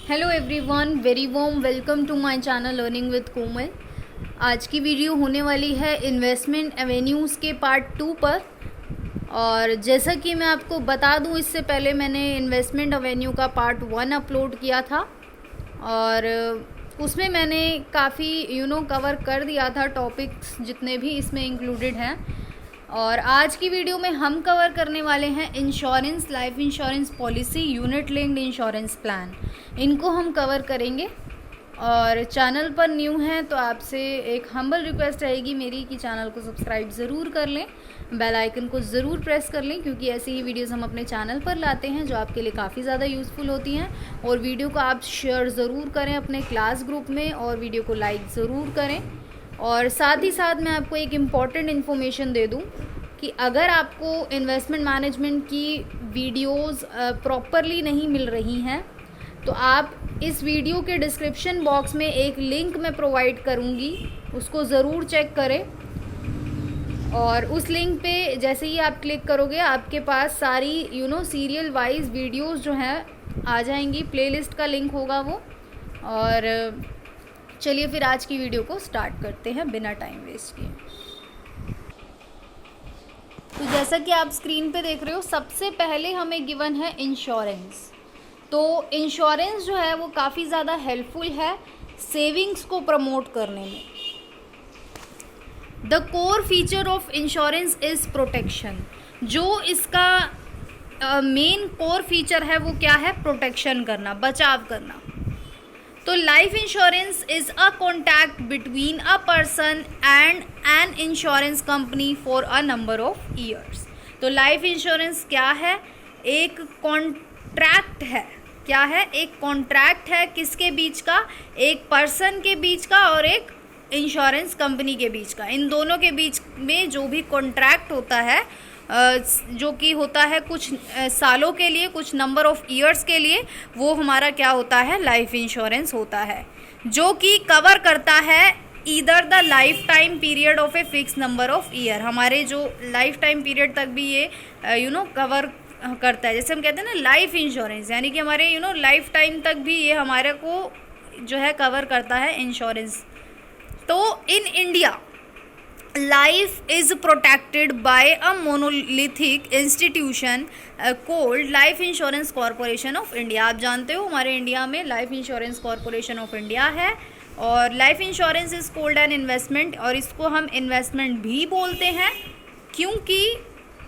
Hello everyone, very warm welcome to my channel learning with Komal. आज की video होने वाली है इन्वेस्टमेंट एवेन्यूज़ के पार्ट 2 पर। और जैसा कि मैं आपको बता दूं, इससे पहले मैंने इन्वेस्टमेंट एवेन्यू का पार्ट 1 अपलोड किया था और उसमें मैंने काफ़ी कवर कर दिया था टॉपिक्स जितने भी इसमें इंक्लूडेड हैं। और आज की वीडियो में हम कवर करने वाले हैं insurance, life insurance policy, unit linked insurance plan. इनको हम कवर करेंगे। और चैनल पर न्यू हैं तो आपसे एक हम्बल रिक्वेस्ट रहेगी मेरी कि चैनल को सब्सक्राइब ज़रूर कर लें, बेल आइकन को ज़रूर प्रेस कर लें, क्योंकि ऐसी ही वीडियोस हम अपने चैनल पर लाते हैं जो आपके लिए काफ़ी ज़्यादा यूज़फुल होती हैं। और वीडियो को आप शेयर ज़रूर करें अपने क्लास ग्रुप में और वीडियो को लाइक ज़रूर करें। और साथ ही साथ मैं आपको एक इम्पॉर्टेंट इन्फॉर्मेशन दे दूं कि अगर आपको इन्वेस्टमेंट मैनेजमेंट की वीडियोस प्रॉपरली नहीं मिल रही हैं तो आप इस वीडियो के डिस्क्रिप्शन बॉक्स में एक लिंक मैं प्रोवाइड करूंगी, उसको ज़रूर चेक करें। और उस लिंक पे जैसे ही आप क्लिक करोगे आपके पास सारी सीरियल वाइज वीडियोस जो हैं आ जाएंगी। प्लेलिस्ट का लिंक होगा वो। और चलिए फिर आज की वीडियो को स्टार्ट करते हैं बिना टाइम वेस्ट किए। तो जैसा कि आप स्क्रीन पे देख रहे हो, सबसे पहले हमें गिवन है इंश्योरेंस। तो इंश्योरेंस जो है वो काफ़ी ज़्यादा हेल्पफुल है सेविंग्स को प्रमोट करने में। The core feature of insurance is protection. जो इसका मेन कोर फीचर है वो क्या है? प्रोटेक्शन करना, बचाव करना। तो life insurance is a contact between a person and an insurance company for a number of years. तो लाइफ इंश्योरेंस क्या है? एक कॉन्ट्रैक्ट है। क्या है? एक कॉन्ट्रैक्ट है। किसके बीच का? एक पर्सन के बीच का और एक इंश्योरेंस कंपनी के बीच का। इन दोनों के बीच में जो भी कॉन्ट्रैक्ट होता है, जो कि होता है कुछ सालों के लिए, कुछ नंबर ऑफ ईयर्स के लिए, वो हमारा क्या होता है? लाइफ इंश्योरेंस होता है, जो कि कवर करता है either the life time period of a fix number of year. हमारे जो लाइफ टाइम पीरियड तक भी ये कवर करता है। जैसे हम कहते हैं ना लाइफ इंश्योरेंस, यानी कि हमारे लाइफ टाइम तक भी ये हमारे को जो है कवर करता है इंश्योरेंस। तो in India life is protected by a monolithic institution cold life insurance corporation of India. आप जानते हो हमारे इंडिया में life insurance corporation of India है। और life insurance is cold an investment, और इसको हम इन्वेस्टमेंट भी बोलते हैं क्योंकि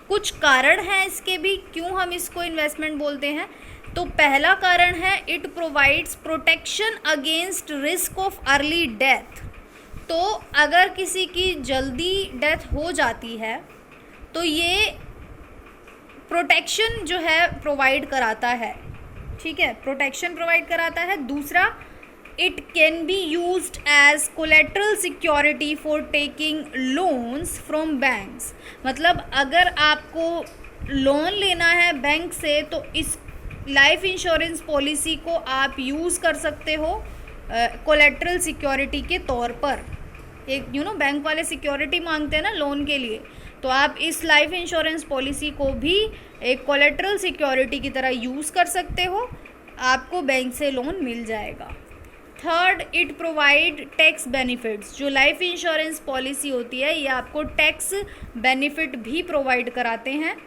कुछ कारण हैं इसके भी क्यों हम इसको इन्वेस्टमेंट बोलते हैं। तो पहला कारण है it provides protection against risk of early death. तो अगर किसी की जल्दी डेथ हो जाती है तो ये प्रोटेक्शन जो है प्रोवाइड कराता है। ठीक है, प्रोटेक्शन प्रोवाइड कराता है। दूसरा, it can be used as collateral security for taking loans from banks. मतलब अगर आपको लोन लेना है बैंक से तो इस लाइफ इंश्योरेंस पॉलिसी को आप यूज़ कर सकते हो कोलेट्रल सिक्योरिटी के तौर पर। एक बैंक वाले सिक्योरिटी मांगते हैं ना लोन के लिए, तो आप इस लाइफ इंश्योरेंस पॉलिसी को भी एक कोलेट्रल सिक्योरिटी की तरह यूज़ कर सकते हो, आपको बैंक से लोन मिल जाएगा। Third, it provide tax benefits. जो लाइफ इंश्योरेंस पॉलिसी होती है ये आपको टैक्स बेनिफिट भी प्रोवाइड कराते हैं।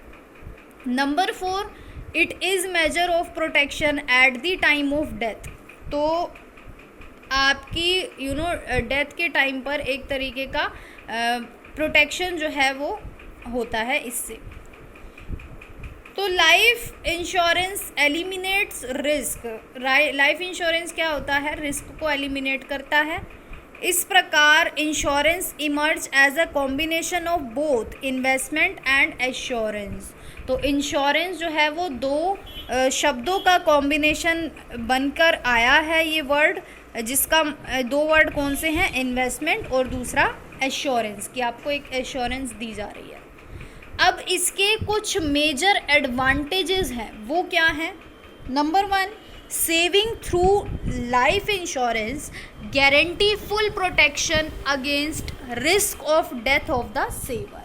Number 4, it is measure of protection at the time of death. तो आपकी डेथ के टाइम पर एक तरीके का प्रोटेक्शन जो है वो होता है इससे। तो life insurance eliminates risk. Life insurance क्या होता है? रिस्क को एलिमिनेट करता है। इस प्रकार insurance emerge as a combination of both investment and assurance. तो इंश्योरेंस जो है वो दो शब्दों का कॉम्बिनेशन बनकर आया है ये वर्ड, जिसका दो वर्ड कौन से हैं? इन्वेस्टमेंट और दूसरा एश्योरेंस, कि आपको एक एश्योरेंस दी जा रही है। अब इसके कुछ मेजर एडवांटेजेस हैं, वो क्या हैं? Number 1, saving through life insurance guarantee full protection against risk of death of the saver.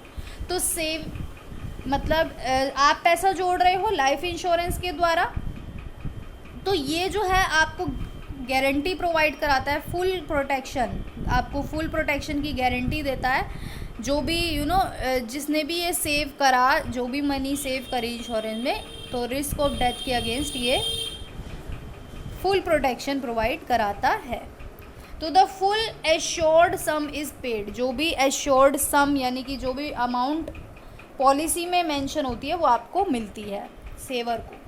तो मतलब आप पैसा जोड़ रहे हो लाइफ इंश्योरेंस के द्वारा, तो ये जो है आपको गारंटी प्रोवाइड कराता है, फुल प्रोटेक्शन, आपको फुल प्रोटेक्शन की गारंटी देता है। जो भी जिसने भी ये सेव करा, जो भी मनी सेव करी इंश्योरेंस में, तो रिस्क ऑफ डेथ के अगेंस्ट ये फुल प्रोटेक्शन प्रोवाइड कराता है। तो the full assured some is paid, जो भी एश्योर्ड सम यानी कि जो भी अमाउंट पॉलिसी में मेंशन होती है वो आपको मिलती है सेवर को।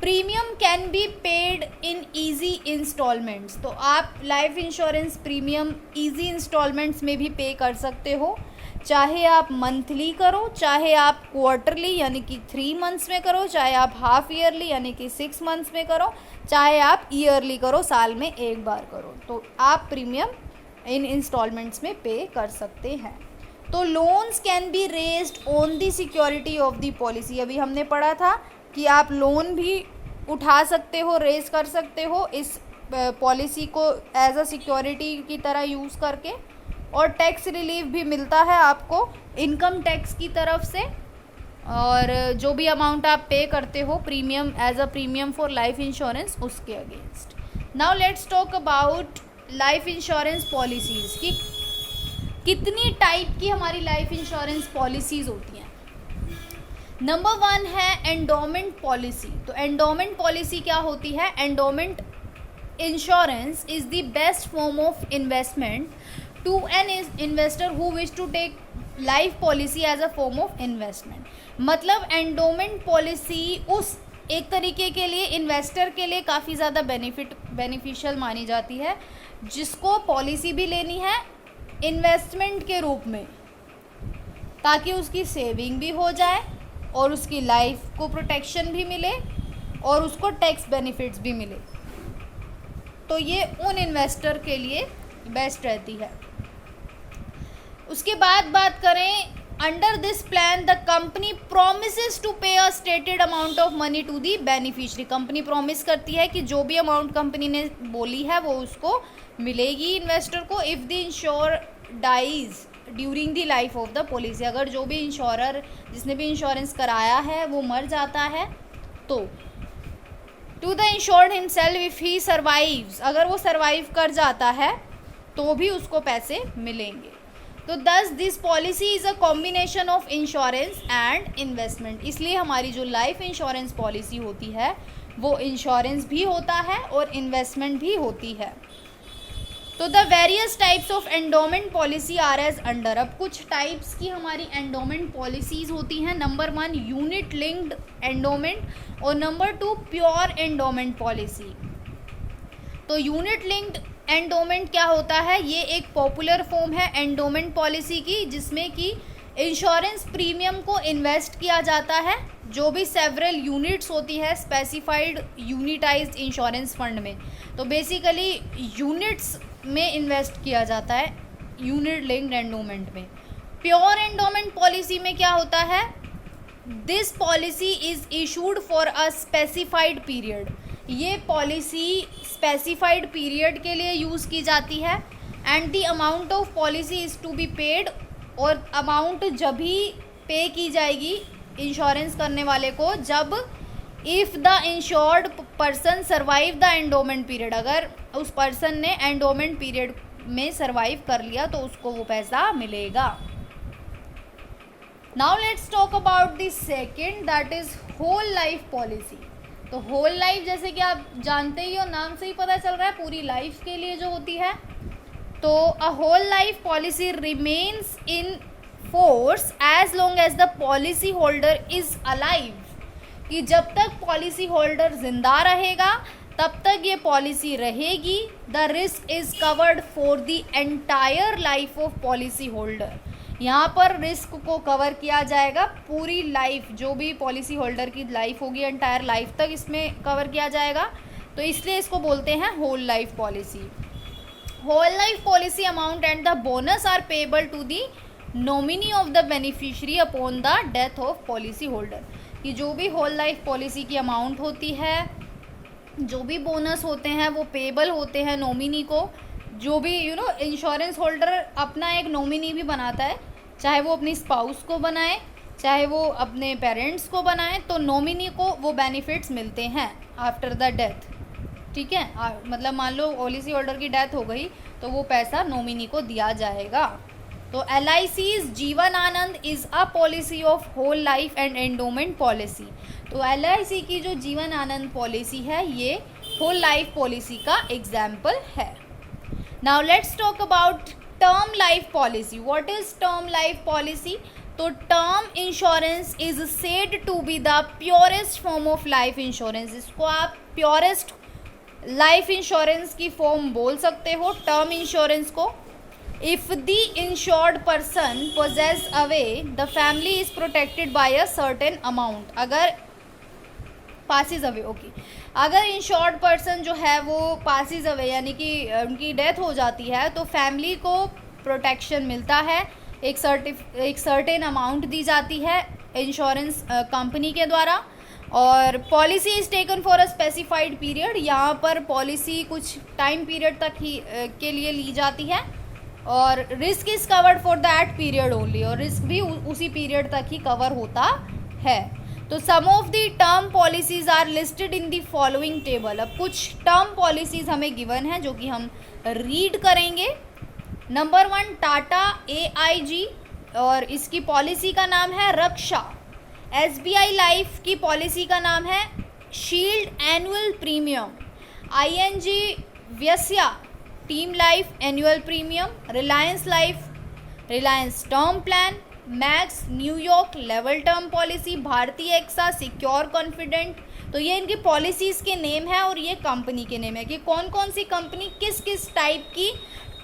Premium can be paid in easy instalments, तो आप life insurance premium easy instalments में भी पे कर सकते हो, चाहे आप मंथली करो, चाहे आप क्वार्टरली यानी कि 3 मंथ्स में करो, चाहे आप हाफ ईयरली यानी कि 6 मंथ्स में करो, चाहे आप ईयरली करो, साल में एक बार करो, तो आप प्रीमियम इन इंस्टॉलमेंट्स में पे कर सकते हैं। तो loans can be raised on the security of the policy, अभी हमने पढ़ा था कि आप लोन भी उठा सकते हो, रेज कर सकते हो इस पॉलिसी को एज अ सिक्योरिटी की तरह यूज़ करके, और टैक्स रिलीफ भी मिलता है आपको इनकम टैक्स की तरफ से, और जो भी अमाउंट आप पे करते हो premium as a premium for life insurance उसके against. Now let's talk about life insurance policies की कितनी टाइप की हमारी लाइफ इंश्योरेंस पॉलिसीज़ होती हैं। नंबर 1 है एंडोमेंट पॉलिसी। तो एंडोमेंट पॉलिसी क्या होती है? Endowment insurance is the best form of investment to an investor who wish to take life policy as a form of investment. मतलब एंडोमेंट पॉलिसी उस एक तरीके के लिए इन्वेस्टर के लिए काफ़ी ज़्यादा बेनिफिशियल मानी जाती है, जिसको पॉलिसी भी लेनी है इन्वेस्टमेंट के रूप में, ताकि उसकी सेविंग भी हो जाए और उसकी लाइफ को प्रोटेक्शन भी मिले और उसको टैक्स बेनिफिट्स भी मिले। तो ये उन इन्वेस्टर के लिए बेस्ट रहती है। उसके बाद बात करें, under this plan the company promises to pay a stated amount of money to the beneficiary. Company promise करती है कि जो भी अमाउंट कंपनी ने बोली है वो उसको मिलेगी इन्वेस्टर को। If the insure dies during the life of the policy, अगर जो भी इंश्योरर जिसने भी इंश्योरेंस कराया है वो मर जाता है तो to the insured himself if he survives, अगर वो सर्वाइव कर जाता है तो भी उसको पैसे मिलेंगे। तो दस this policy is a combination of insurance and investment, इसलिए हमारी जो लाइफ इंश्योरेंस पॉलिसी होती है वो इंश्योरेंस भी होता है और इन्वेस्टमेंट भी होती है। तो the various types of endowment policy are as under. अब कुछ टाइप्स की हमारी एंडोमेंट पॉलिसीज़ होती हैं। नंबर 1 यूनिट लिंक्ड एंडोमेंट और नंबर 2 प्योर एंडोमेंट पॉलिसी। तो यूनिट लिंक्ड एंडोमेंट क्या होता है? ये एक पॉपुलर फॉर्म है एंडोमेंट पॉलिसी की, जिसमें कि इंश्योरेंस प्रीमियम को इन्वेस्ट किया जाता है, जो भी सेवरल यूनिट्स होती है स्पेसिफाइड यूनिटाइज्ड इंश्योरेंस फंड में। तो बेसिकली यूनिट्स में इन्वेस्ट किया जाता है यूनिट लिंक्ड एंडोमेंट में। प्योर एंडोमेंट पॉलिसी में क्या होता है? This policy is issued for a specified period. ये पॉलिसी स्पेसिफाइड पीरियड के लिए यूज़ की जाती है and the amount of policy is to be paid, और अमाउंट जब भी पे की जाएगी इंश्योरेंस करने वाले को जब if the insured person survive the endowment period, अगर उस पर्सन ने एंडोमेंट पीरियड में सर्वाइव कर लिया तो उसको वो पैसा मिलेगा। Now let's talk about the second, that is whole life policy. तो होल लाइफ जैसे कि आप जानते ही हो, नाम से ही पता चल रहा है, पूरी लाइफ के लिए जो होती है। तो a whole life policy remains in force as long as the policy holder is alive, कि जब तक पॉलिसी होल्डर जिंदा रहेगा तब तक ये पॉलिसी रहेगी। The risk is covered for the entire life of policy holder. यहाँ पर रिस्क को कवर किया जाएगा पूरी लाइफ, जो भी पॉलिसी होल्डर की लाइफ होगी एंटायर लाइफ तक इसमें कवर किया जाएगा। तो इसलिए इसको बोलते हैं whole life policy. Whole life policy amount and the bonus are payable to the nominee of the beneficiary upon the death of policy holder. कि जो भी होल लाइफ पॉलिसी की अमाउंट होती है, जो भी बोनस होते हैं वो पेएबल होते हैं नॉमिनी को। जो भी इंश्योरेंस होल्डर अपना एक नॉमिनी भी बनाता है, चाहे वो अपनी स्पाउस को बनाए चाहे वो अपने पेरेंट्स को बनाए, तो नॉमिनी को वो बेनिफिट्स मिलते हैं आफ्टर द डेथ। ठीक है। मतलब मान लो पॉलिसी होल्डर की डेथ हो गई तो वो पैसा नॉमिनी को दिया जाएगा। तो LIC's Jeevan Anand is a policy of whole life and endowment policy. तो LIC की जो जीवन आनंद पॉलिसी है ये होल लाइफ पॉलिसी का एग्जाम्पल है। Now let's talk about term life policy. What is term life policy? तो term insurance is said to be the purest form of life insurance. इसको आप प्योरेस्ट लाइफ इंश्योरेंस की form बोल सकते हो, term insurance को। If the insured person passes away the family is protected by a certain amount. अगर passes away, okay, अगर insured person जो है वो पासिस अवे यानी कि उनकी डेथ हो जाती है तो फैमिली को प्रोटेक्शन मिलता है, एक सर्टेन अमाउंट दी जाती है इंश्योरेंस कंपनी के द्वारा। और policy is taken for a specified period. यहाँ पर पॉलिसी कुछ टाइम पीरियड तक ही के लिए ली जाती है और risk is covered for that period only, और रिस्क भी उसी पीरियड तक ही कवर होता है। तो sum of the term policies are listed in the following table. अब कुछ टर्म पॉलिसीज हमें गिवन है जो कि हम रीड करेंगे। नंबर 1 टाटा AIG और इसकी पॉलिसी का नाम है रक्षा। SBI लाइफ की पॉलिसी का नाम है shield annual premium. ING Vysya term life annual premium. Reliance life Reliance term plan. Max New York level term policy. Bharti AXA secure confident. तो ये इनकी पॉलिसीज़ के नेम है और ये कंपनी के नेम है कि कौन कौन सी कंपनी किस किस टाइप की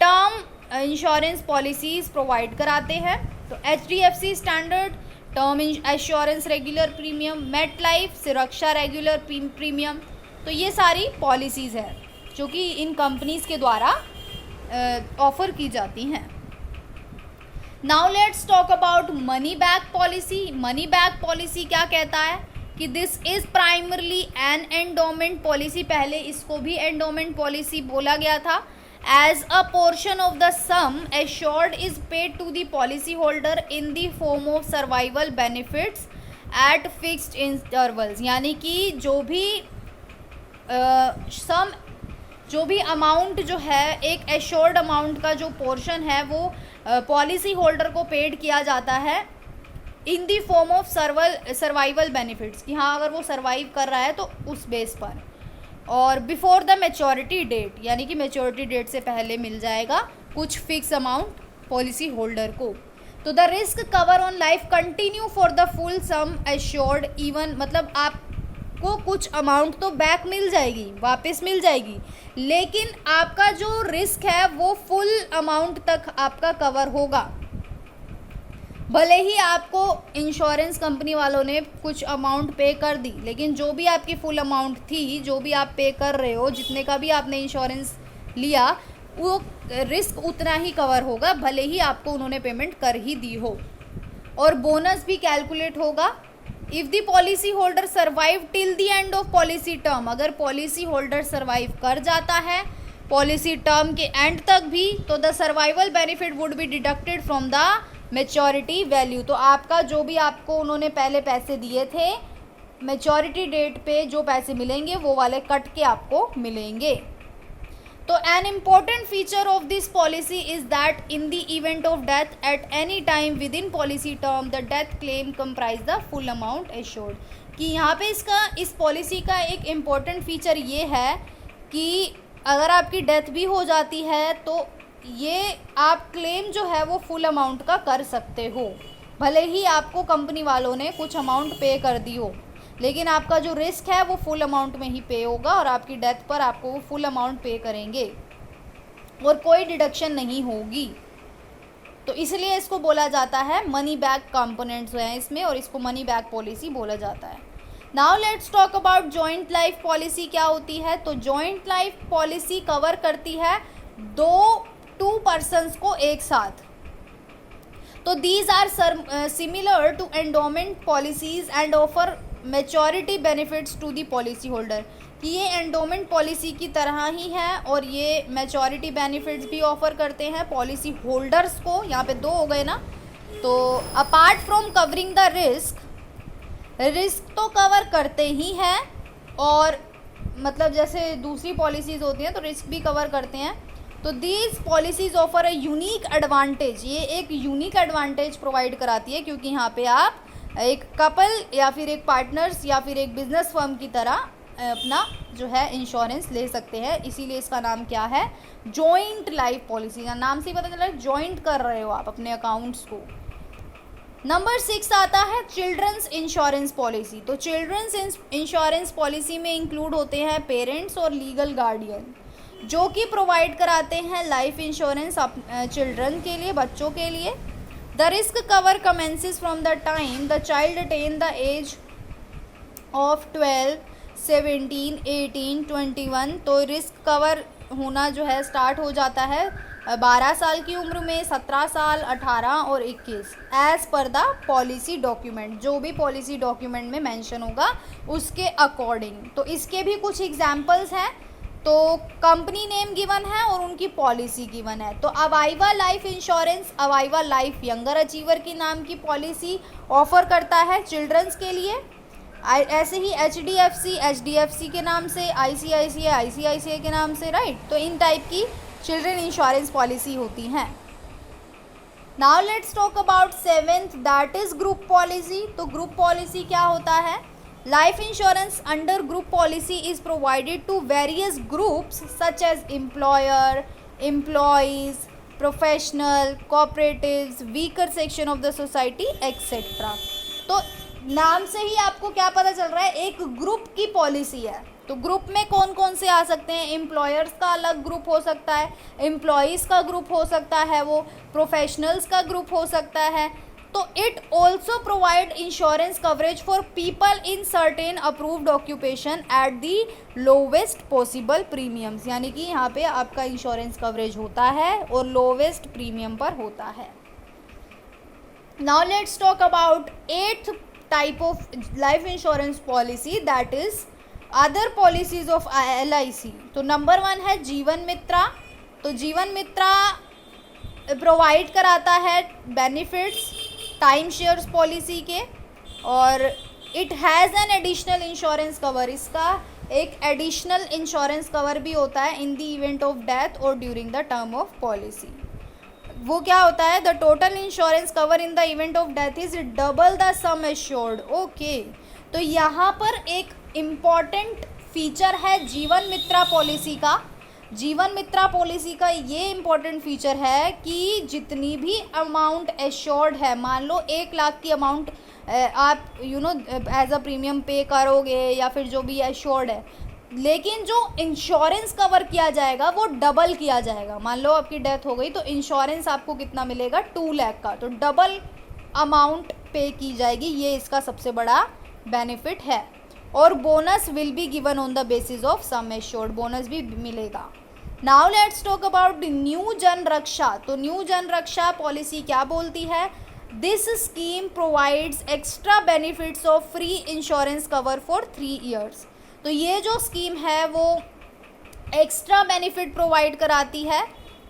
टर्म इंश्योरेंस पॉलिसीज़ प्रोवाइड कराते हैं। तो HDFC standard term assurance regular premium. MetLife Suraksha regular premium. तो ये सारी पॉलिसीज़ है जो कि इन कंपनीज़ के द्वारा ऑफ़र की जाती हैं। Now let's talk about money back policy. Money back policy क्या कहता है कि this is primarily an endowment policy. पहले इसको भी एंडोमेंट पॉलिसी बोला गया था। As a portion of the sum assured is paid to the policy holder in the form of survival benefits at fixed intervals। यानी कि जो भी अमाउंट जो है एक एश्योर्ड अमाउंट का जो पोर्शन है वो पॉलिसी होल्डर को पेड किया जाता है in the form of survival benefits, कि हाँ अगर वो सर्वाइव कर रहा है तो उस बेस पर, और बिफोर द मैच्योरिटी डेट यानी कि मैच्योरिटी डेट से पहले मिल जाएगा कुछ फिक्स अमाउंट पॉलिसी होल्डर को। तो the risk cover on life continue for the full sum assured even, मतलब आपको कुछ अमाउंट तो बैक मिल जाएगी, वापस मिल जाएगी, लेकिन आपका जो रिस्क है वो फुल अमाउंट तक आपका कवर होगा। भले ही आपको इंश्योरेंस कंपनी वालों ने कुछ अमाउंट पे कर दी, लेकिन जो भी आपकी फुल अमाउंट थी, जो भी आप पे कर रहे हो, जितने का भी आपने इंश्योरेंस लिया, वो रिस्क उतना ही कवर होगा, भले ही आपको उन्होंने पेमेंट कर ही दी हो। और बोनस भी कैलकुलेट होगा। If the policy holder survive till the end of policy term, अगर पॉलिसी होल्डर सर्वाइव कर जाता है पॉलिसी टर्म के एंड तक भी, तो the survival benefit would be deducted from the maturity value. तो आपका जो भी आपको उन्होंने पहले पैसे दिए थे, मैच्योरिटी डेट पे जो पैसे मिलेंगे वो वाले कट के आपको मिलेंगे। तो an important feature of this policy is that in the event of death at any time with in policy term the death claim comprise the full amount assured. कि यहाँ पे इस पॉलिसी का एक इम्पोर्टेंट फीचर ये है कि अगर आपकी डेथ भी हो जाती है तो ये आप क्लेम जो है वो फुल अमाउंट का कर सकते हो, भले ही आपको कंपनी वालों ने कुछ अमाउंट पे कर दी हो, लेकिन आपका जो रिस्क है वो फुल अमाउंट में ही पे होगा और आपकी डेथ पर आपको वो फुल अमाउंट पे करेंगे और कोई डिडक्शन नहीं होगी। तो इसलिए इसको बोला जाता है मनी बैक कंपोनेंट्स हैं इसमें, और इसको मनी बैक पॉलिसी बोला जाता है। Now let's talk about joint life policy क्या होती है। तो जॉइंट लाइफ पॉलिसी कवर करती है टू पर्सन्स को एक साथ। तो these are similar to endowment policies and offer maturity benefits to the policy holder, कि ये एंडोमेंट पॉलिसी की तरह ही है और ये मैच्योरिटी बेनिफिट्स भी ऑफर करते हैं पॉलिसी होल्डर्स को। यहाँ पे दो हो गए ना। तो apart from covering the risk तो कवर करते ही हैं, और मतलब जैसे दूसरी पॉलिसीज़ होती हैं तो रिस्क भी कवर करते हैं। तो these policies offer a unique advantage, ये एक यूनिक एडवांटेज प्रोवाइड कराती है, क्योंकि यहाँ पे आप एक कपल या फिर एक पार्टनर्स या फिर एक बिजनेस फर्म की तरह अपना जो है इंश्योरेंस ले सकते हैं। इसीलिए इसका नाम क्या है, जॉइंट लाइफ पॉलिसी। का नाम से ही पता चला है जॉइंट कर रहे हो आप अपने अकाउंट्स को। नंबर 6 आता है चिल्ड्रंस इंश्योरेंस पॉलिसी। तो चिल्ड्रंस इंश्योरेंस पॉलिसी में इंक्लूड होते हैं पेरेंट्स और लीगल गार्डियन, जो कि प्रोवाइड कराते हैं लाइफ इंश्योरेंस चिल्ड्रन के लिए, बच्चों के लिए। The risk cover commences from the time the child attain the age of 12, 17, 18, 21। तो रिस्क कवर होना जो है स्टार्ट हो जाता है 12 साल की उम्र में, 17 साल, 18 और 21, as per the policy document, जो भी पॉलिसी डॉक्यूमेंट में मेंशन होगा उसके अकॉर्डिंग। तो इसके भी कुछ एग्जांपल्स हैं। तो कंपनी नेम गिवन है और उनकी पॉलिसी गिवन है। तो Aviva life insurance, Aviva life younger achiever की नाम की पॉलिसी ऑफर करता है चिल्ड्रंस के लिए। ऐसे ही एचडीएफसी के नाम से, आईसीआईसीआई के नाम से, राइट। तो इन टाइप की चिल्ड्रन इंश्योरेंस पॉलिसी होती हैं। Now let's talk about 7th, that is group policy. तो ग्रुप पॉलिसी क्या होता है? Life insurance under group policy is provided to various groups such as employer, employees, professional, cooperatives, weaker section of the society etcetera. तो नाम से ही आपको क्या पता चल रहा है, एक ग्रुप की पॉलिसी है। तो ग्रुप में कौन कौन से आ सकते हैं? एम्प्लॉयर्स का अलग ग्रुप हो सकता है, एम्प्लॉयज़ का ग्रुप हो सकता है, वो प्रोफेशनल्स का ग्रुप हो सकता है। तो it also provide insurance coverage for people in certain approved occupation at the lowest possible premiums, यानी कि यहाँ पे आपका इंश्योरेंस कवरेज होता है और लोवेस्ट प्रीमियम पर होता है। Now let's talk about 8th type of life insurance policy, that is other policies of LIC। तो नंबर 1 है जीवन मित्रा। तो जीवन मित्रा प्रोवाइड कराता है बेनिफिट्स टाइम शेयर्स पॉलिसी के, और it has an additional insurance cover, इसका एक एडिशनल इंश्योरेंस कवर भी होता है in the event of death और during the term of policy. वो क्या होता है? The total insurance cover in the event of death is double the sum assured. Okay, तो यहाँ पर एक इम्पॉर्टेंट फीचर है जीवन मित्रा पॉलिसी का। जीवन मित्रा पॉलिसी का ये इम्पॉर्टेंट फीचर है कि जितनी भी अमाउंट एश्योर्ड है, मान लो 1 लाख की अमाउंट आप एज अ प्रीमियम पे करोगे या फिर जो भी एश्योर्ड है, लेकिन जो इंश्योरेंस कवर किया जाएगा वो डबल किया जाएगा। मान लो आपकी डेथ हो गई तो इंश्योरेंस आपको कितना मिलेगा? 2 लाख का, तो डबल अमाउंट पे की जाएगी। ये इसका सबसे बड़ा बेनिफिट है। और bonus will be given on the basis of sum assured, bonus भी मिलेगा। Now let's talk about new जन रक्षा। तो न्यू जन रक्षा पॉलिसी क्या बोलती है? This scheme provides extra benefits of free insurance cover for 3 years। तो ये जो स्कीम है वो एक्स्ट्रा बेनिफिट प्रोवाइड कराती है,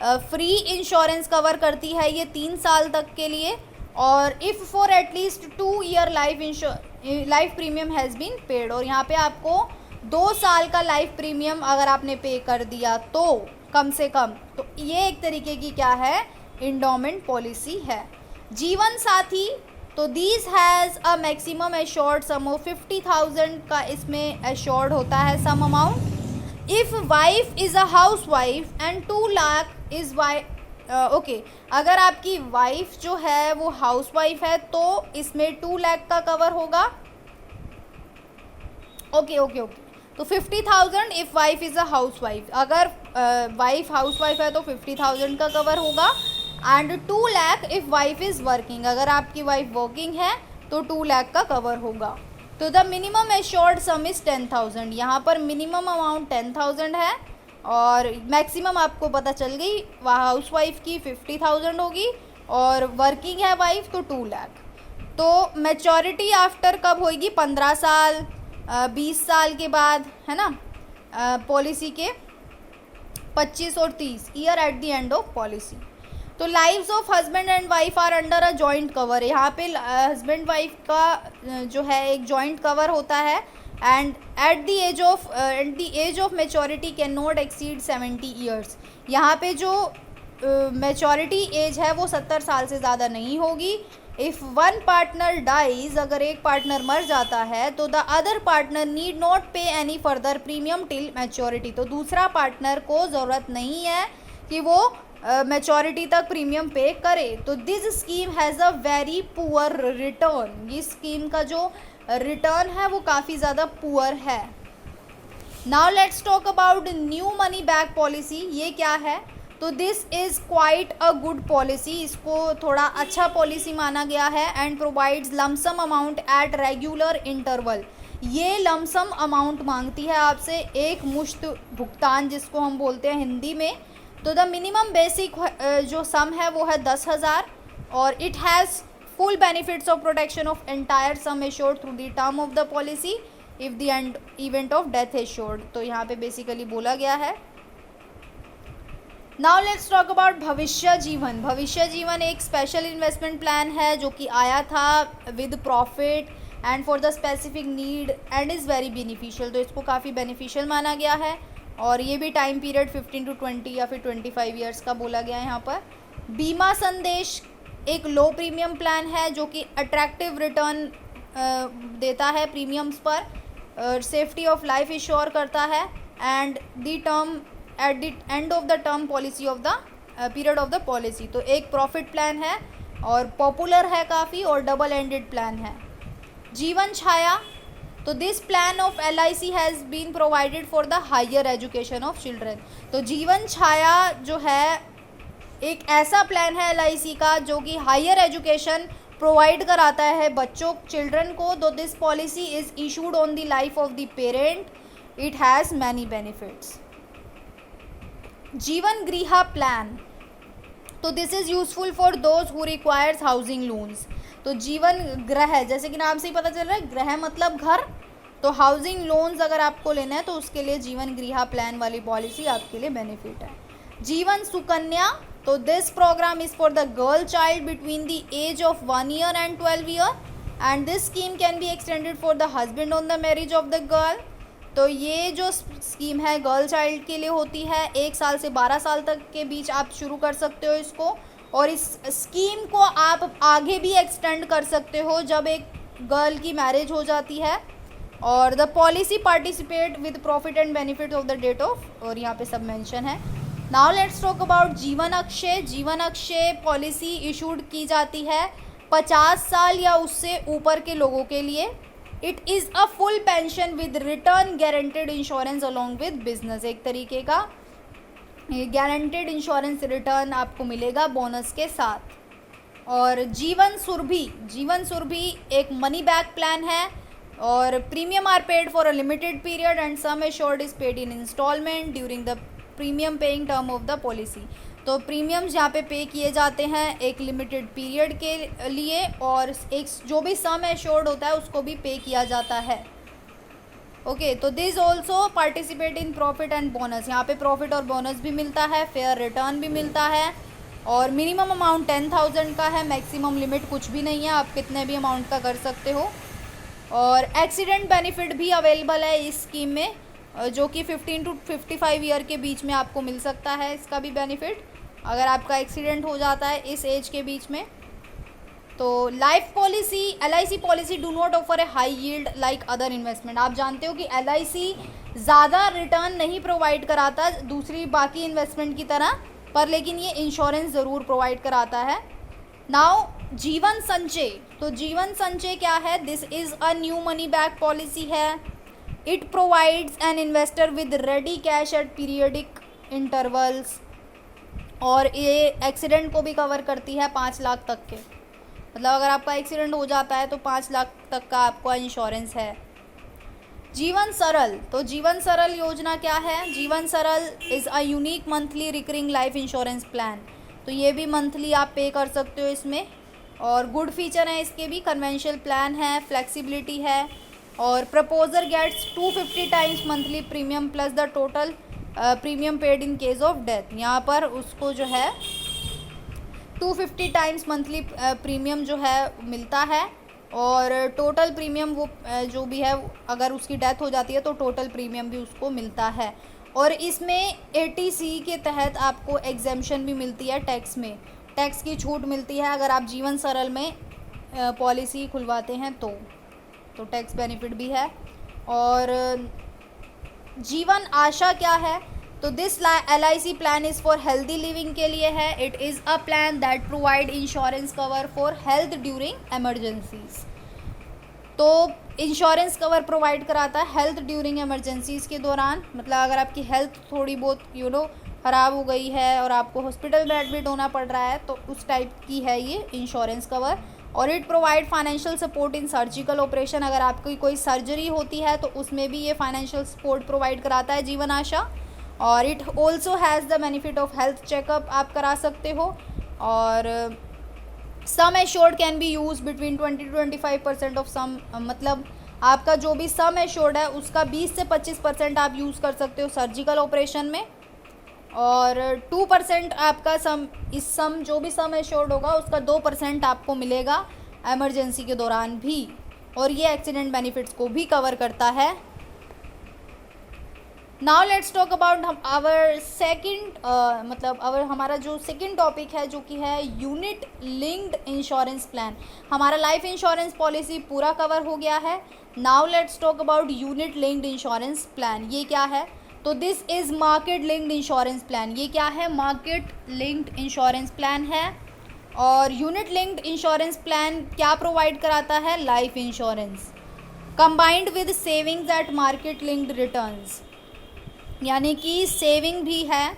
फ्री इंश्योरेंस कवर करती है ये 3 साल तक के लिए। और if for at least 2 year life premium has been paid, और यहाँ पे आपको 2 साल का लाइफ प्रीमियम अगर आपने पे कर दिया तो कम से कम, तो ये एक तरीके की क्या है? इंडोमेंट पॉलिसी है। जीवन साथी, तो this has a maximum assured sum of 50,000 का इसमें एश्योर्ड होता है sum amount. If wife is a housewife and 2 lakh is okay, अगर आपकी वाइफ जो है वो हाउस वाइफ है तो इसमें 2 लाख का कवर होगा। ओके, तो 50,000 if wife is a house wife, अगर वाइफ हाउस वाइफ है तो 50,000 का कवर होगा। And 2 lakh if wife is working, अगर आपकी वाइफ वर्किंग है तो 2 लाख का कवर होगा। तो the minimum assured some is 10,000, यहाँ पर मिनिमम अमाउंट 10,000 है और मैक्सिमम आपको पता चल गई, वह हाउस वाइफ की 50,000 होगी और वर्किंग है वाइफ तो 2 लाख। तो मैच्योरिटी आफ्टर कब होगी? 15 साल, 20 साल के बाद, है ना। पॉलिसी के 25 और 30 year at the end of policy. तो lives of husband and wife are under a joint cover, यहाँ पे हस्बैंड वाइफ का जो है एक जॉइंट कवर होता है and at the age of maturity can not exceed 70 years. यहाँ पे जो मेचोरिटी एज है वो 70 साल से ज़्यादा नहीं होगी। इफ़ वन पार्टनर डाइज, अगर एक पार्टनर मर जाता है तो the other partner need not pay any further premium till maturity, तो दूसरा पार्टनर को ज़रूरत नहीं है कि वो मैच्योरिटी तक प्रीमियम पे करे। तो this scheme has a very poor return, ये स्कीम का जो रिटर्न है वो काफ़ी ज़्यादा पुअर है। Now let's talk about new money back policy. ये क्या है? तो this is quite a good policy, इसको थोड़ा अच्छा पॉलिसी माना गया है। And provides lump sum amount at regular interval, ये लमसम अमाउंट मांगती है आपसे, एक मुश्त भुगतान जिसको हम बोलते हैं हिंदी में। तो द मिनिमम बेसिक जो सम है वो है 10,000 और it has full benefits of protection of entire sum assured through the term of the policy if the event of death assured. तो यहाँ पे बेसिकली बोला गया है। नाउ लेट्स टॉक अबाउट भविष्य जीवन। भविष्य जीवन एक स्पेशल इन्वेस्टमेंट प्लान है जो कि आया था with profit and for the specific need and is very beneficial, तो इसको काफ़ी बेनिफिशियल माना गया है। और ये भी टाइम पीरियड 15 to 20 या फिर 25 ईयर्स का बोला गया है यहाँ पर। बीमा संदेश एक लो प्रीमियम प्लान है जो कि अट्रैक्टिव रिटर्न देता है प्रीमियम्स पर, सेफ्टी ऑफ लाइफ इंश्योर करता है and the term eight the end of the term policy of the period of the policy. तो एक प्रॉफिट प्लान है और पॉपुलर है काफ़ी और डबल एंडेड प्लान है। जीवन छाया, तो this plan of LIC has been provided for the higher education of children. तो जीवन छाया जो है एक ऐसा प्लान है LIC का जो कि हायर एजुकेशन प्रोवाइड कराता है बच्चों चिल्ड्रन को। तो this policy is issued on the life of the parent, it has many benefits. जीवन गृह प्लान, तो this is useful for those who requires housing loans. तो जीवन ग्रह, जैसे कि नाम से ही पता चल रहा है, ग्रह मतलब घर, तो हाउसिंग लोन्स अगर आपको लेना है तो उसके लिए जीवन गृह प्लान वाली पॉलिसी आपके लिए बेनिफिट है। जीवन सुकन्या, तो this program is for the girl child between the age of 1 year and 12 year and this scheme can be extended for the husband on the marriage of the girl. तो ये जो scheme है girl child के लिए होती है, 1 साल से 12 साल तक के बीच आप शुरू कर सकते हो इसको, और इस स्कीम को आप आगे भी एक्सटेंड कर सकते हो जब एक गर्ल की मैरिज हो जाती है। और the policy participate with profit and benefit of the date of, और यहाँ पे सब मेंशन है। नाउ लेट्स टॉक अबाउट जीवन अक्षय। जीवन अक्षय पॉलिसी इशूड की जाती है 50 साल या उससे ऊपर के लोगों के लिए। It is a full pension with return guaranteed insurance along with business, एक तरीके का गारंटेड इंश्योरेंस रिटर्न आपको मिलेगा बोनस के साथ। और जीवन सुरभि, जीवन सुरभि एक मनी बैक प्लान है और premium are paid for a limited period and sum assured is paid in installment during the premium paying term of the policy. तो प्रीमियम्स यहाँ पे किए जाते हैं एक लिमिटेड पीरियड के लिए और एक जो भी सम एश्योर्ड होता है उसको भी पे किया जाता है। ओके, तो this also participate in profit and bonus, यहाँ पे प्रॉफिट और बोनस भी मिलता है, फेयर रिटर्न भी मिलता है और मिनिमम अमाउंट 10,000 का है, मैक्सिमम लिमिट कुछ भी नहीं है, आप कितने भी अमाउंट का कर सकते हो। और एक्सीडेंट बेनिफिट भी अवेलेबल है इस स्कीम में जो कि 15 to 55 ईयर के बीच में आपको मिल सकता है इसका भी बेनिफिट अगर आपका एक्सीडेंट हो जाता है इस एज के बीच में। तो life policy, LIC policy do not offer A high yield like other investment. आप जानते हो कि LIC ज़्यादा रिटर्न नहीं प्रोवाइड कराता दूसरी बाकी इन्वेस्टमेंट की तरह, पर लेकिन ये इंश्योरेंस ज़रूर प्रोवाइड कराता है। नाउ जीवन संचय, तो जीवन संचय क्या है? This is a new money back policy है। It provides an investor with ready cash at periodic intervals और ये एक्सीडेंट को भी कवर करती है 5 लाख तक के, मतलब अगर आपका एक्सीडेंट हो जाता है तो 5 लाख तक का आपका इंश्योरेंस है। जीवन सरल, तो जीवन सरल योजना क्या है? जीवन सरल is a unique monthly recurring life insurance plan. तो ये भी मंथली आप पे कर सकते हो इसमें और गुड फीचर हैं इसके भी, कन्वेंशनल प्लान है, फ्लेक्सिबिलिटी है और proposer gets 250 times monthly premium plus the total premium paid in case of death. यहाँ पर उसको जो है 250 टाइम्स मंथली प्रीमियम जो है मिलता है और टोटल प्रीमियम वो जो भी है अगर उसकी डेथ हो जाती है तो टोटल प्रीमियम भी उसको मिलता है। और इसमें 80C के तहत आपको एग्जेम्पशन भी मिलती है, टैक्स की छूट मिलती है अगर आप जीवन सरल में पॉलिसी खुलवाते हैं तो टैक्स बेनिफिट भी है। और जीवन आशा क्या है, तो this LIC plan is for healthy living के लिए है। It is a plan that provide insurance cover for health during emergencies. तो इंश्योरेंस कवर प्रोवाइड कराता है हेल्थ ड्यूरिंग एमरजेंसीज के दौरान, मतलब अगर आपकी हेल्थ थोड़ी बहुत ख़राब हो गई है और आपको हॉस्पिटल में एडमिट होना पड़ रहा है तो उस टाइप की है ये इंश्योरेंस कवर। और it provide financial support in surgical operation, अगर आपकी कोई सर्जरी होती है तो उसमें भी ये फाइनेंशियल सपोर्ट प्रोवाइड कराता है जीवन आशा। और it also has the benefit of health checkup आप करा सकते हो। और sum assured can be use between 20 to 25% of sum, मतलब आपका जो भी सम एश्योर्ड है उसका 20 से 25% आप यूज़ कर सकते हो सर्जिकल ऑपरेशन में। और 2% आपका सम जो भी सम एश्योर्ड होगा उसका 2% आपको मिलेगा एमरजेंसी के दौरान भी। और ये एक्सीडेंट बेनिफिट्स को भी कवर करता है। Now let's talk about our second, मतलब हमारा जो सेकंड टॉपिक है जो कि है यूनिट लिंक्ड इंश्योरेंस प्लान। हमारा लाइफ इंश्योरेंस पॉलिसी पूरा कवर हो गया है। Now let's talk about unit linked insurance plan. ये क्या है, तो this is market linked insurance plan. ये क्या है, मार्केट लिंक्ड इंश्योरेंस प्लान है। और यूनिट लिंक्ड इंश्योरेंस प्लान क्या प्रोवाइड कराता है, life insurance combined with savings eight market linked returns, यानी कि सेविंग भी है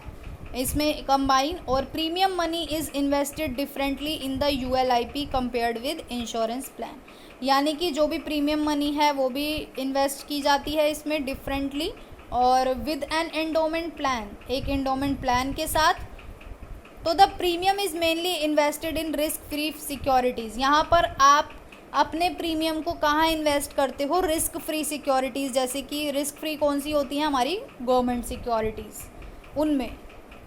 इसमें कंबाइन। और premium money is invested differently in the ULIP compared with insurance plan, यानी कि जो भी प्रीमियम मनी है वो भी इन्वेस्ट की जाती है इसमें डिफरेंटली और विद एन एंडोमेंट प्लान, एक एंडोमेंट प्लान के साथ। तो the premium is mainly invested in risk free securities. यहाँ पर आप अपने प्रीमियम को कहाँ इन्वेस्ट करते हो, रिस्क फ्री सिक्योरिटीज़, जैसे कि रिस्क फ्री कौन सी होती हैं, हमारी गवर्नमेंट सिक्योरिटीज़ उनमें।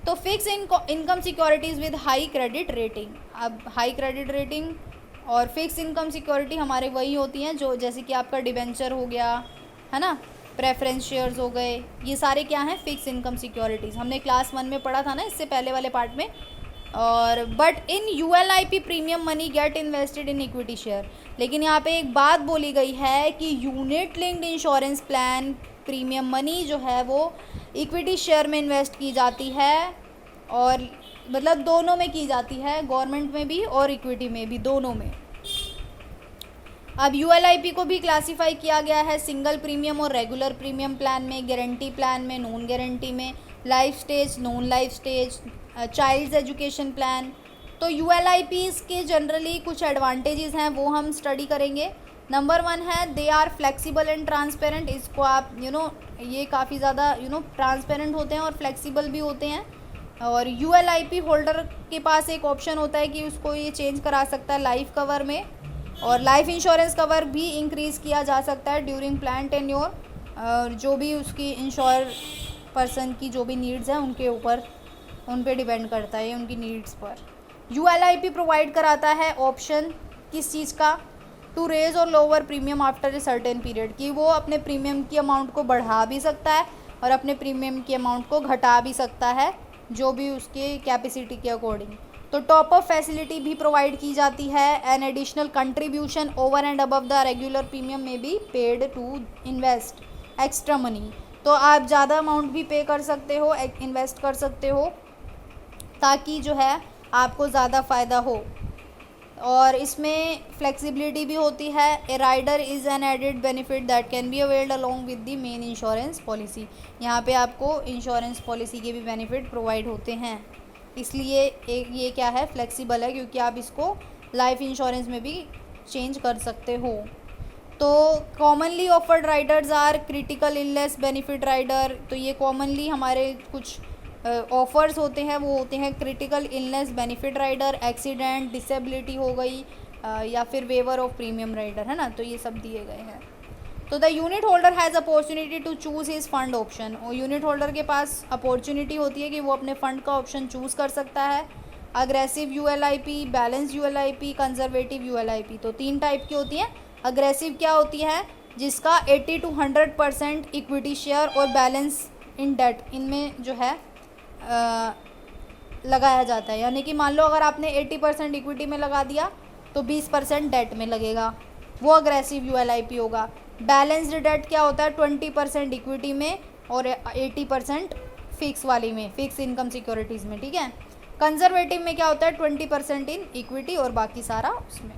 तो fix income securities with high credit rating. अब हाई क्रेडिट रेटिंग और फिक्स इनकम सिक्योरिटी हमारे वही होती हैं जो जैसे कि आपका डिबेंचर हो गया है ना, प्रेफरेंस शेयर्स हो गए, ये सारे क्या हैं, फिक्स इनकम सिक्योरिटीज़। हमने क्लास 1 में पढ़ा था ना इससे पहले वाले पार्ट में। और but in ULIP premium money get invested in equity share. लेकिन यहाँ पे एक बात बोली गई है कि unit linked insurance plan premium money जो है वो इक्विटी शेयर में इन्वेस्ट की जाती है, और मतलब दोनों में की जाती है, गवर्नमेंट में भी और इक्विटी में भी, दोनों में। अब ULIP को भी क्लासीफाई किया गया है सिंगल प्रीमियम और रेगुलर प्रीमियम प्लान में, गारंटी प्लान में, नॉन गारंटी में, life stage, non life stage, child's education plan. तो ULIPs के जनरली कुछ एडवांटेजेस हैं वो हम स्टडी करेंगे। नंबर 1 है they are flexible and transparent. इसको आप ये काफ़ी ज़्यादा ट्रांसपेरेंट होते हैं और फ्लेक्सिबल भी होते हैं। और ULIP होल्डर के पास एक ऑप्शन होता है कि उसको ये चेंज करा सकता है लाइफ कवर में, और लाइफ इंश्योरेंस कवर भी इंक्रीज़ किया जा सकता है ड्यूरिंग प्लान टेन्योर, जो भी उसकी इंश्योर पर्सन की जो भी नीड्स हैं उन पे डिपेंड करता है, उनकी नीड्स पर। ULIP प्रोवाइड कराता है ऑप्शन किस चीज़ का, टू रेज और lower premium after a certain period, कि वो अपने प्रीमियम की अमाउंट को बढ़ा भी सकता है और अपने प्रीमियम की अमाउंट को घटा भी सकता है जो भी उसके कैपेसिटी के अकॉर्डिंग। तो टॉप अप फैसिलिटी भी प्रोवाइड की जाती है। An additional contribution over and above the regular premium may be paid to invest extra money. तो आप ज़्यादा अमाउंट भी पे कर सकते हो, इन्वेस्ट कर सकते हो, ताकि जो है आपको ज़्यादा फ़ायदा हो। और इसमें फ्लेक्सिबिलिटी भी होती है। A rider is an added benefit that can be availed along with the main insurance policy. यहाँ पे आपको इंश्योरेंस पॉलिसी के भी बेनिफिट प्रोवाइड होते हैं, इसलिए ये क्या है, फ्लेक्सिबल है, क्योंकि आप इसको लाइफ इंश्योरेंस में भी चेंज कर सकते हो। तो commonly offered riders are critical illness benefit rider. तो ये कॉमनली हमारे कुछ ऑफ़र्स होते हैं, वो होते हैं critical illness benefit rider, accident, disability हो गई, या फिर वेवर ऑफ प्रीमियम राइडर, है ना। तो ये सब दिए गए हैं। तो the unit holder has opportunity to choose his fund option. और यूनिट होल्डर के पास अपॉर्चुनिटी होती है कि वो अपने फ़ंड का ऑप्शन चूज़ कर सकता है। Aggressive ULIP, balance ULIP, conservative ULIP. तो 3 टाइप की होती हैं। अग्रेसिव क्या होती है? जिसका 80 to 100% इक्विटी शेयर और बैलेंस इन डेट, इनमें जो है लगाया जाता है। यानी कि मान लो अगर आपने 80% इक्विटी में लगा दिया तो 20% डेट में लगेगा, वो अग्रेसिव यूएलआईपी होगा। बैलेंस्ड डेट क्या होता है? 20% इक्विटी में और 80% फिक्स वाली में, फिक्स इनकम सिक्योरिटीज़ में, ठीक है। कंजर्वेटिव में क्या होता है? 20% इन इक्विटी और बाकी सारा उसमें।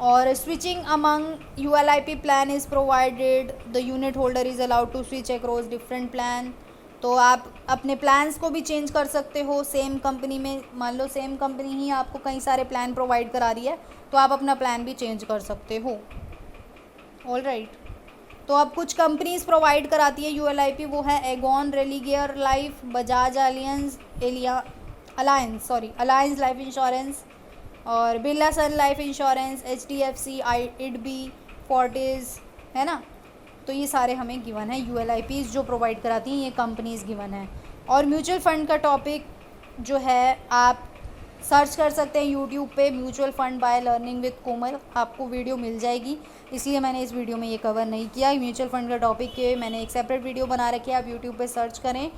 और switching among ULIP plan is provided, the unit holder is allowed to switch across different plan. तो आप अपने प्लान्स को भी चेंज कर सकते हो सेम कंपनी में। मान लो सेम कंपनी ही आपको कई सारे प्लान प्रोवाइड करा रही है, तो आप अपना प्लान भी चेंज कर सकते हो। All right. तो अब कुछ कंपनीज प्रोवाइड कराती है यूएलआईपी, वो है Aegon, Religare life, Bajaj Allianz life insurance, और Birla Sun life insurance, HDFC, IDB, Fortis, है ना। तो ये सारे हमें गिवन है यूएलआईपीज़ जो प्रोवाइड कराती हैं, ये कंपनीज गिवन है। और म्यूचुअल फ़ंड का टॉपिक जो है आप सर्च कर सकते हैं यूट्यूब पे, mutual fund by learning with Komal, आपको वीडियो मिल जाएगी। इसलिए मैंने इस वीडियो में ये कवर नहीं किया। म्यूचुअल फ़ंड का टॉपिक के मैंने एक सेपरेट वीडियो बना रखी है, आप यूट्यूब पे सर्च करें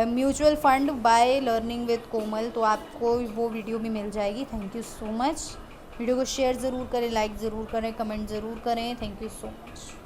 mutual fund by learning with Komal, तो आपको वो वीडियो भी मिल जाएगी। Thank you so much. Video को शेयर ज़रूर करें, लाइक ज़रूर करें, कमेंट ज़रूर करें। Thank you so much.